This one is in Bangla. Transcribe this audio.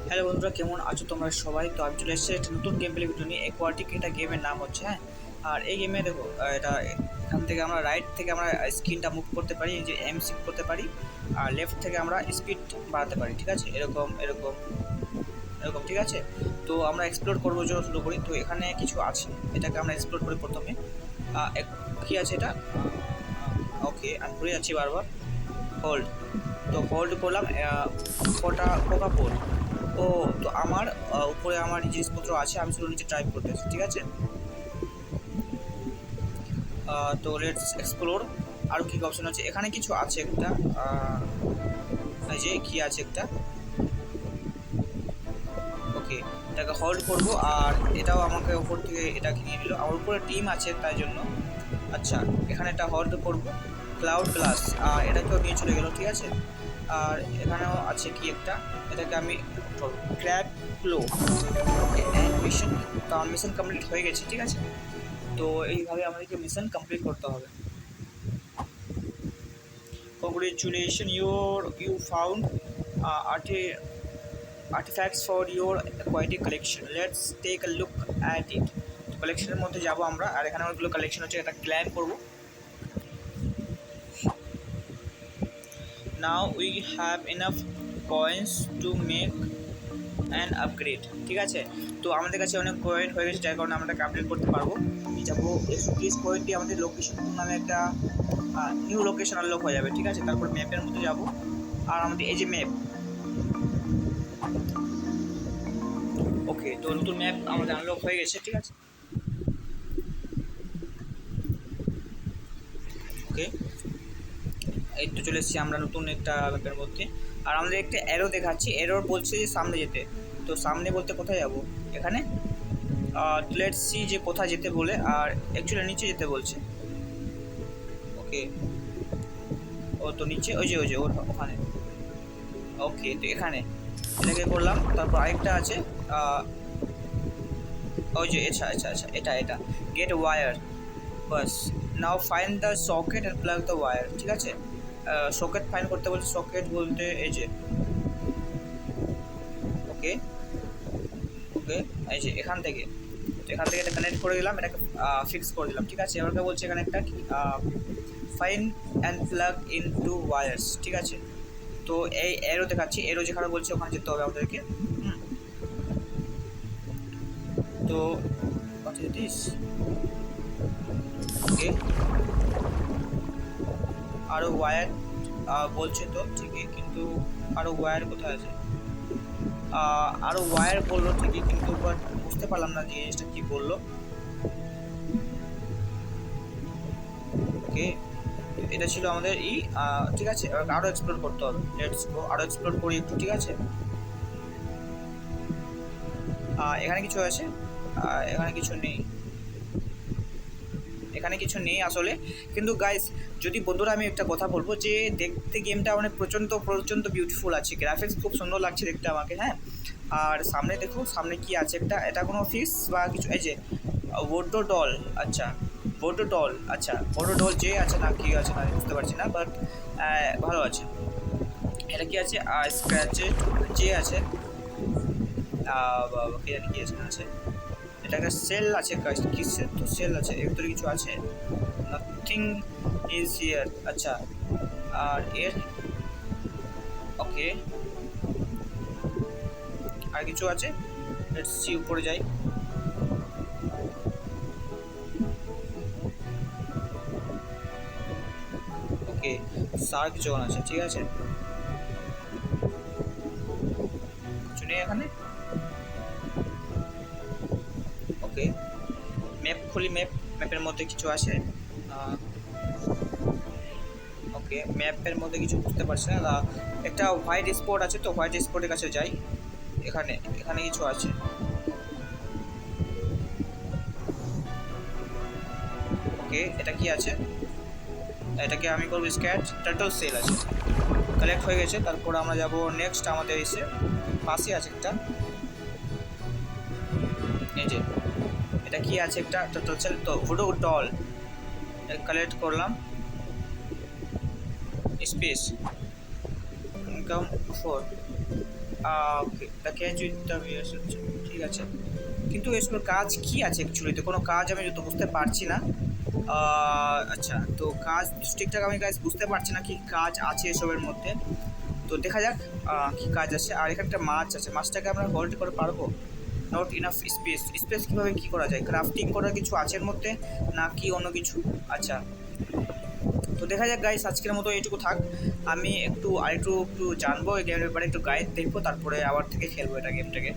হ্যালো বন্ধুরা, কেমন আছো তোমরা সবাই? তো আমি চলে এসেছি একটা নতুন গেম প্লে ভিডিও নিয়ে। অ্যাকোয়াটিক এটা গেমের নাম হচ্ছে, হ্যাঁ। আর এই গেমে দেখো, এটা এখান থেকে আমরা রাইট থেকে আমরা স্ক্রিনটা মুভ করতে পারি, এই যে এম শিফট করতে পারি। আর লেফট থেকে আমরা স্পিড বাড়াতে পারি, ঠিক আছে? এরকম এরকম এরকম, ঠিক আছে? তো আমরা এক্সপ্লোর করবো জন্য শুরু করি। তো এখানে কিছু আছে, এটাকে আমরা এক্সপ্লোর করি প্রথমে। কি আছে এটা? ওকে, আমি ঘুরে যাচ্ছি বারবার। হোল্ড, তো হোল্ড করলাম। Coca pole. ও, তো আমার উপরে আমার জিনিসপত্র আছে, আমি শুধু নিচে ড্রাইভ করতেছি, ঠিক আছে? তো লেটস এক্সপ্লোর। আর কি অপশন আছে এখানে? কিছু আছে একটা, এই যে কি আছে একটা। ওকে, এটাকে হোল্ড করব। আর এটাও আমাকে উপর থেকে এটাকে নিয়ে নিল, আমার উপরে টিম আছে তাই জন্য। আচ্ছা, এখানে এটা হোল্ড করব। ক্লাউড গ্লাস, আর এটাকেও নিয়ে চলে গেল, ঠিক আছে? আর এখানেও আছে কি একটা, এটাকে আমি ক্র্যাব ক্লো। মিশন, তো আমার মিশন কমপ্লিট হয়ে গেছে, ঠিক আছে? তো এইভাবে আমাদেরকে মিশন কমপ্লিট করতে হবে। Congratulation, you found artifacts for your aquatic collection. Let's take a look at it. কালেকশনের মধ্যে যাব আমরা, আর এখানে অনেকগুলো কালেকশন হচ্ছে, এটা ক্লেম করব। Now we have enough coins to make an upgrade, ঠিক আছে? তো আমাদের কাছে অনেক কয়েন হয়ে গেছে, যার কারণে আমরা আপডেট করতে পারবো। আমি যাবো 130 কয়েনটি আমাদের লোকেশন নামে একটা নিউ লোকেশন আনলক হয়ে যাবে, ঠিক আছে? তারপর ম্যাপের মধ্যে যাব, আর আমাদের এই যে ম্যাপ। ওকে, তো নতুন ম্যাপ আমাদের আনলক হয়ে গেছে, ঠিক আছে? ওকে, এই তো চলে এসেছি আমরা নতুন একটা ম্যাপের মধ্যে। আর আমাদের একটা অ্যারো দেখাচ্ছি, এরর বলছে যে সামনে যেতে। তো সামনে বলতে কোথায় যাব? এখানে লেটস সি যে কোথায় যেতে বলে, আর অ্যাকচুয়ালি নিচে যেতে বলছে। ওকে, ও তো নিচে, ওই যে ওখানে। ওকে, তো এখানে এটাকে করলাম। তারপর আরেকটা আছে, ওই যে, আচ্ছা আচ্ছা আচ্ছা, এটা গেট ওয়্যার। বাস, now find the socket and plug the wire, ঠিক আছে? সকেট ফাইন্ড করতে বলছে। সকেট বলতে এই যে, ওকে ওকে, এই যে এখান থেকে এটা কানেক্ট করে দিলাম, এটাকে ফিক্স করে দিলাম, ঠিক আছে? এবারকে বলছে এখানে একটা find and plug in to wires, ঠিক আছে? তো এই এরো দেখাচ্ছি, এরো যেখানে বলছে ওখানে যেতে হবে আমাদেরকে। তো what is this? ওকে, আরও ওয়্যার বলছে তো ঠিকই, কিন্তু আরও ওয়্যার কোথায় আছে? আরও ওয়্যার বললো ঠিকই, কিন্তু বাট বুঝতে পারলাম না যে জিনিসটা কী বললো। ওকে, এটা ছিল আমাদের ঠিক আছে? আরও এক্সপ্লোর করতে হবে। লেটস গো, আরও এক্সপ্লোর করি একটু, ঠিক আছে? এখানে কিছু আছে? এখানে কিছু নেই, এখানে কিছু নেই আসলে। কিন্তু গাইস, যদি বন্ধুরা আমি একটা কথা বলবো, যে দেখতে গেমটা অনেক প্রচণ্ড প্রচণ্ড বিউটিফুল আছে, গ্রাফিক্স খুব সুন্দর লাগছে দেখতে আমাকে, হ্যাঁ। আর সামনে দেখো, সামনে কি আছে একটা, এটা কোনো ফিক্স বা কিছু? এই যে ভোডো ডল, আচ্ছা ভোডো ডল, আচ্ছা ভোডো ডল যে আছে না, কি আছে না বুঝতে পারছি না, বাট ভালো আছে। এটা কি আছে? স্ক্র্যাচে যে আছে, কি জানি কি আছে না আছে। এটা একটা সেল আছে, কিসের তো সেল আছে, এর ভিতরে কিছু আছে? নাথিং ইজ হিয়ার, আচ্ছা। আর এর, ওকে, আর কিছু আছে? লেটস সি, উপরে যাই। ওকে, শার্ক জোন আছে, ঠিক আছে? কিছু নেই এখানে। ওকে, ম্যাপ খুলি, ম্যাপের মধ্যে কিছু আছে। ওকে, ম্যাপের মধ্যে কিছু বুঝতে পারছি না। একটা হোয়াইট স্পট আছে, তো হোয়াইট স্পটের কাছে যাই। এখানে এখানে কিছু আছে। ওকে, এটা কি আছে? এটাকে আমি করবো স্ক্যাচ। টার্টল সেল আছে, কালেক্ট হয়ে গেছে। তারপর আমরা যাব নেক্সট, আমাদের এসে পাশে আছে একটা, এই যে এটা কি আছে একটা টার্টল সেল, তো ভুডো ডল কালেক্ট করলাম। Space income for okay the catch with the ঠিক আছে, কিন্তু এসবের কাজ কি আছে অ্যাকচুয়ালিতে? কোনো কাজ আমি তো বুঝতে পারছি না। আচ্ছা, তো কাজ ঠিকঠাক আমি কাজ বুঝতে পারছি না কি কাজ আছে এসবের মধ্যে। তো দেখা যাক কি কাজ আছে। আর এখানে একটা মাছ আছে, মাছটাকে আমরা হোল্ড করে পারবো? Not enough space. স্পেস কীভাবে কী করা যায়? ক্রাফটিং করার কিছু আছে এর মধ্যে নাকি অন্য কিছু? আচ্ছা, তো দেখা যাক গাইস, আজকের মতো এইটুকু থাক। আমি একটু আরেকটু একটু জানবো এই গেমের ব্যাপারে, একটু গাইড দেখবো, তারপরে আবার থেকে খেলবো এটা গেমটাকে।